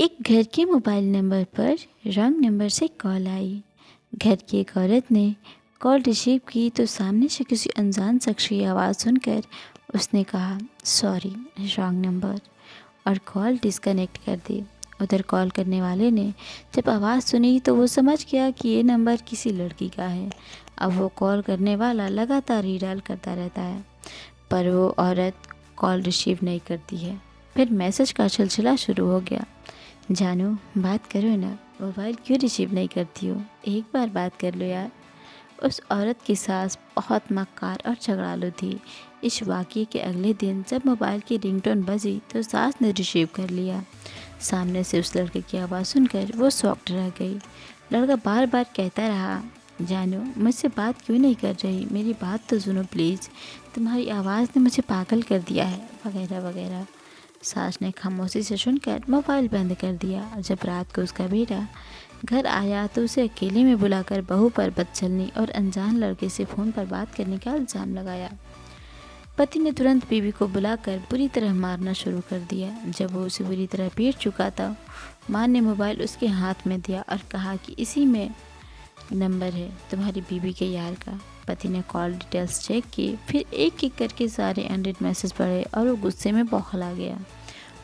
एक घर के मोबाइल नंबर पर रॉन्ग नंबर से कॉल आई। घर की एक औरत ने कॉल रिसीव की तो सामने से किसी अनजान शख्स की आवाज़ सुनकर उसने कहा, सॉरी, रॉन्ग नंबर, और कॉल डिस्कनेक्ट कर दी। उधर कॉल करने वाले ने जब आवाज़ सुनी तो वो समझ गया कि ये नंबर किसी लड़की का है। अब वो कॉल करने वाला लगातार रीडायल करता रहता है, पर वो औरत कॉल रिसीव नहीं करती है। फिर मैसेज का सिलसिला शुरू हो गया। जानू, बात करो ना, मोबाइल क्यों रिसीव नहीं करती हो? एक बार बात कर लो यार। उस औरत की सास बहुत मक्कार और झगड़ालू थी। इस वाक़ये के अगले दिन जब मोबाइल की रिंगटोन बजी तो सास ने रिसीव कर लिया। सामने से उस लड़के की आवाज़ सुनकर वो शॉक्ड रह गई। लड़का बार बार कहता रहा, जानू, मुझसे बात क्यों नहीं कर रही? मेरी बात तो सुनो प्लीज़, तुम्हारी आवाज़ ने मुझे पागल कर दिया है, वगैरह वगैरह। सास ने खामोशी से सुनकर मोबाइल बंद कर दिया। जब रात को उसका बेटा घर आया तो उसे अकेले में बुलाकर बहू पर बदचलनी और अनजान लड़के से फ़ोन पर बात करने का इल्ज़ाम लगाया। पति ने तुरंत बीवी को बुलाकर बुरी तरह मारना शुरू कर दिया। जब वो उसे बुरी तरह पीट चुका था, माँ ने मोबाइल उसके हाथ में दिया और कहा कि इसी में नंबर है तुम्हारी बीवी के यार का। पति ने कॉल डिटेल्स चेक की, फिर एक एक करके सारे अनरेड मैसेज पढ़े और वो गुस्से में बौखला गया।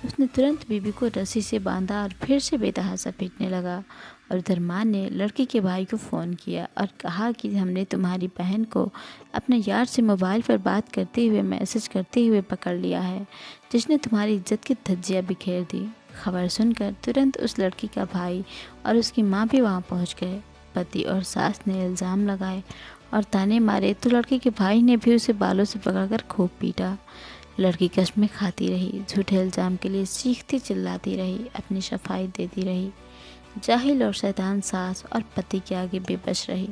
उसने तुरंत बीवी को रस्सी से बांधा और फिर से बेतहाशा पीटने लगा। और उधर माँ ने लड़की के भाई को फ़ोन किया और कहा कि हमने तुम्हारी बहन को अपने यार से मोबाइल पर बात करते हुए मैसेज करते हुए पकड़ लिया है, जिसने तुम्हारी इज्जत की धज्जियाँ बिखेर दी। खबर सुनकर तुरंत उस लड़की का भाई और उसकी माँ भी वहाँ पहुँच गए। पति और सास ने इल्ज़ाम लगाए और ताने मारे तो लड़के के भाई ने भी उसे बालों से पकड़कर खूब पीटा। लड़की कस्में खाती रही, झूठे इल्ज़ाम के लिए चीखती चिल्लाती रही, अपनी सफाई देती रही। जाहिल और शैतान सास और पति के आगे बेबस रही।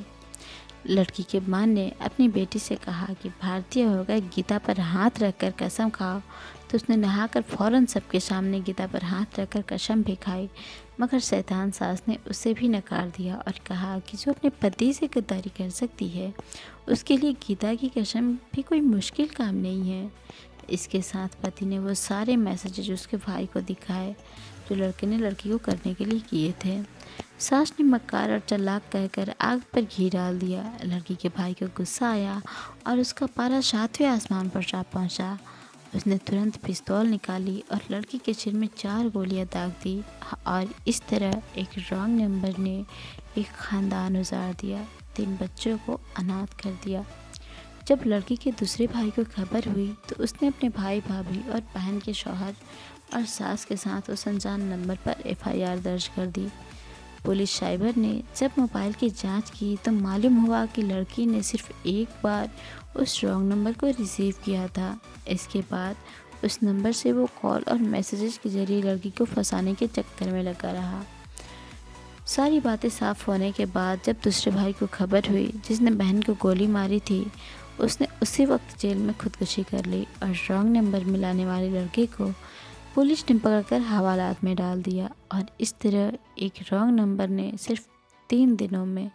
लड़की के माँ ने अपनी बेटी से कहा कि भारतीय होकर गीता पर हाथ रखकर कसम खाओ, तो उसने नहाकर फ़ौरन सबके सामने गीता पर हाथ रखकर कसम भी खाई। मगर शैतान सास ने उसे भी नकार दिया और कहा कि जो अपने पति से गद्दारी कर सकती है, उसके लिए गीता की कसम भी कोई मुश्किल काम नहीं है। इसके साथ पति ने वो सारे मैसेजेज उसके भाई को दिखाए जो लड़के ने लड़की को करने के लिए किए थे। सास ने मक्कार और चालाक कहकर आग पर घी डाल दिया। लड़की के भाई को गुस्सा आया और उसका पारा 7वें आसमान पर जा पहुंचा। उसने तुरंत पिस्तौल निकाली और लड़की के सिर में 4 गोलियां दाग दी और इस तरह एक रॉन्ग नंबर ने एक ख़ानदान उजाड़ दिया, 3 बच्चों को अनाथ कर दिया। जब लड़की के दूसरे भाई को खबर हुई तो उसने अपने भाई, भाभी और बहन के शौहर और सास के साथ उस अनजान नंबर पर FIR दर्ज कर दी। पुलिस साइबर ने जब मोबाइल की जांच की तो मालूम हुआ कि लड़की ने सिर्फ एक बार उस रॉन्ग नंबर को रिसीव किया था। इसके बाद उस नंबर से वो कॉल और मैसेजेस के जरिए लड़की को फंसाने के चक्कर में लगा रहा। सारी बातें साफ होने के बाद जब दूसरे भाई को खबर हुई जिसने बहन को गोली मारी थी, उसने उसी वक्त जेल में खुदकुशी कर ली और रॉन्ग नंबर मिलाने वाले लड़के को पुलिस ने पकड़कर हवालात में डाल दिया। और इस तरह एक रॉन्ग नंबर ने सिर्फ 3 दिनों में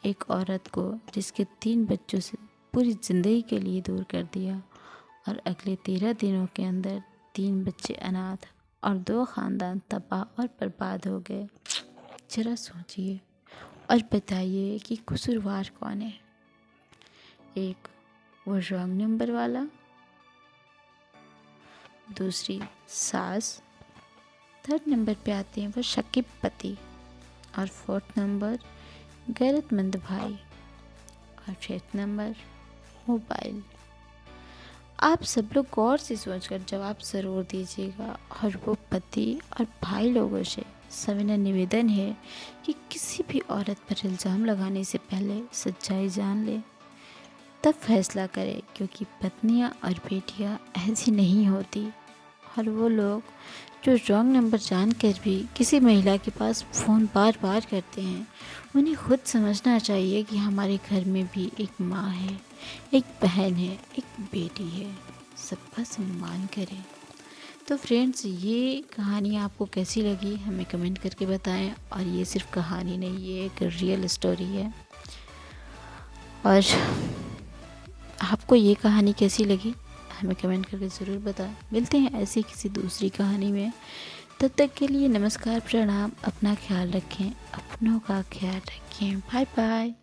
एक औरत को जिसके 3 बच्चों से पूरी ज़िंदगी के लिए दूर कर दिया और अगले 13 दिनों के अंदर 3 बच्चे अनाथ और 2 ख़ानदान तबाह और बर्बाद हो गए। ज़रा सोचिए और बताइए कि कसूरवार कौन है? एक वो रॉन्ग नंबर वाला, दूसरी सास, थर्ड नंबर पे आते हैं वो शकीब पति, और 4th नंबर गैरतमंद भाई, और 5th नंबर मोबाइल। आप सब लोग गौर से सोचकर जवाब ज़रूर दीजिएगा। और वो पति और भाई लोगों से सविनय निवेदन है कि किसी भी औरत पर इल्ज़ाम लगाने से पहले सच्चाई जान ले, तब फैसला करें, क्योंकि पत्नियां और बेटियां ऐसी नहीं होती। और वो लोग जो रॉन्ग नंबर जानकर भी किसी महिला के पास फ़ोन बार बार करते हैं, उन्हें खुद समझना चाहिए कि हमारे घर में भी एक माँ है, एक बहन है, एक बेटी है। सबका सम्मान करें। तो फ्रेंड्स, ये कहानी आपको कैसी लगी हमें कमेंट करके बताएं। और ये सिर्फ कहानी नहीं, ये एक रियल स्टोरी है। और आपको ये कहानी कैसी लगी हमें कमेंट करके ज़रूर बताएं। मिलते हैं ऐसी किसी दूसरी कहानी में। तब तक के लिए नमस्कार, प्रणाम। अपना ख्याल रखें, अपनों का ख्याल रखें। Bye bye.